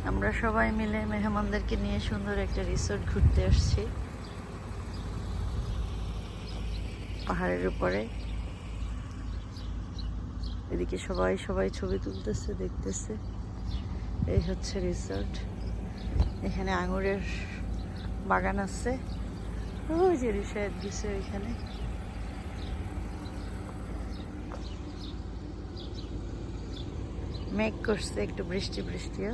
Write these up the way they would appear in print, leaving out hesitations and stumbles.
আমরা সবাই মিলে মেহমানদেরকে নিয়ে সুন্দর একটা রিসোর্ট ঘুরতে আসছি পাহাড়ের উপরে। এদিকে সবাই সবাই ছবি তুলতেছে, দেখতেছে। এই হচ্ছে রিসোর্ট। এখানে আঙুরের বাগান আছে, ওই যে রিসাদ দিছে ওইখানে। মেঘ করছে, একটু বৃষ্টি বৃষ্টিও।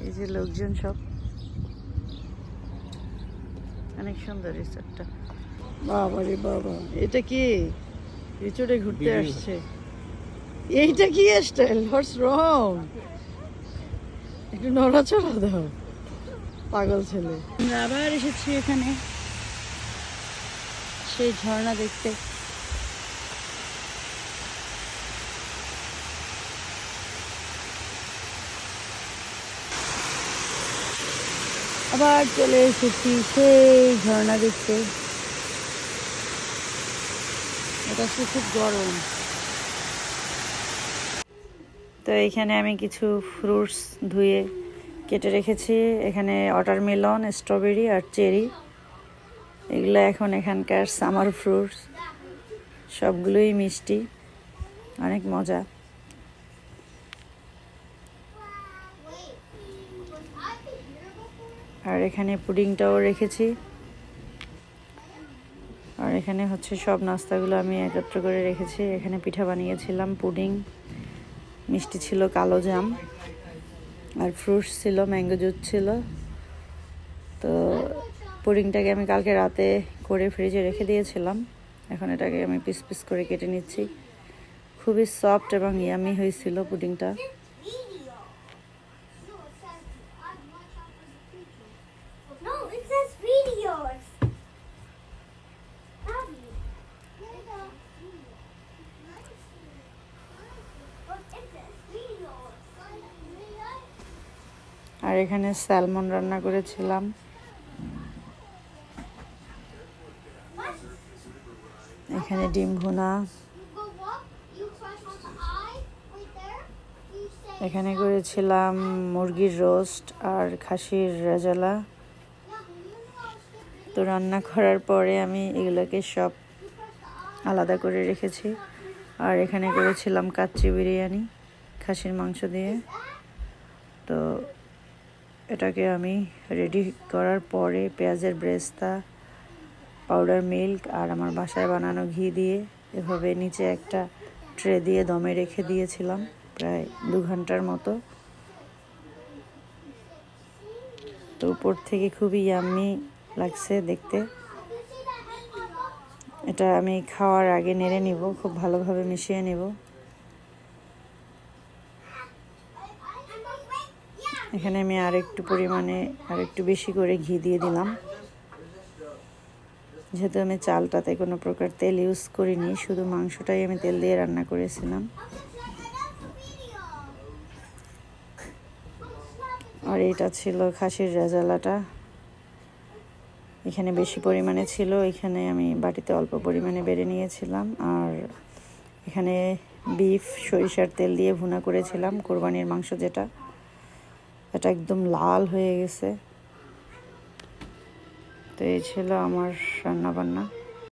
এই যে লোকজন সব, অনেক সুন্দর রিসোর্টটা। বাবা রে বাবা, এটা কি রিসোর্টে ঘুরতে আসছে? এইটা কি স্টাইল? হোয়াটস রং? একটু নড়াচড়া দাও, পাগল ছেলে। আমরা আবার এসেছি এখানে সেই ঝর্ণা দেখতে। আবার চলে এসেছি সেই ঝর্ণা দেখতে। এটা খুব গরম। তো এখানে আমি কিছু ফ্রুটস ধুয়ে কেটে রেখেছি। এখানে ওয়াটারমেলন, স্ট্রবেরি আর চেরি, এগুলো এখন এখানকার সামার ফ্রুটস। সবগুলোই মিষ্টি, অনেক মজা। আর এখানে পুডিংটাও রেখেছি। আর এখানে হচ্ছে সব নাস্তাগুলো আমি একত্র করে রেখেছি। এখানে পিঠা বানিয়েছিলাম, পুডিং, মিষ্টি ছিল কালো জাম, আর ফ্রুটস ছিল, ম্যাঙ্গো জুস ছিল। তো পুডিংটাকে আমি কালকে রাতে করে ফ্রিজে রেখে দিয়েছিলাম। এখন এটাকে আমি পিস পিস করে কেটে নিচ্ছি। খুবই সফট এবং ইয়ামি হয়েছিল পুডিংটা। আর এখানে স্যালমন রান্না করেছিলাম। এখানে ডিম ভুনা। এখানে করেছিলাম মুরগির রোস্ট আর খাসির রেজালা। তো রান্না করার পরে আমি এগুলোকে সব আলাদা করে রেখেছি। আর এখানে করেছিলাম কাচ্চি বিরিয়ানি খাসির মাংস দিয়ে। তো এটাকে আমি রেডি করার পরে পেঁয়াজের ব্রেস্তা, পাউডার মিল্ক আর আমার বাসায় বানানো ঘি দিয়ে এভাবে নিচে একটা ট্রে দিয়ে দমে রেখে দিয়েছিলাম প্রায় 2 ঘন্টার মতো। তো উপর থেকে খুবই ইয়াম্মি লাগছে দেখতে। এটা আমি খাওয়ার আগে নেড়ে নিব, খুব ভালোভাবে মিশিয়ে নেব। এখানে আমি আরেকটু বেশি করে ঘি দিয়ে দিলাম, যেহেতু আমি চালটাতে কোনো প্রকার তেল ইউজ করিনি, শুধু মাংসটাই আমি তেল দিয়ে রান্না করেছিলাম। আর এটা ছিল খাসির রেজালাটা। এখানে বেশি পরিমাণে ছিল, এখানে আমি বাটিতে অল্প পরিমাণে বেড়ে নিয়েছিলাম। আর এখানে বিফ সরিষার তেল দিয়ে ভুনা করেছিলাম, কোরবানির মাংস যেটা, এটা একদম লাল হয়ে গেছে। তো এই ছিল আমার রান্না বান্না।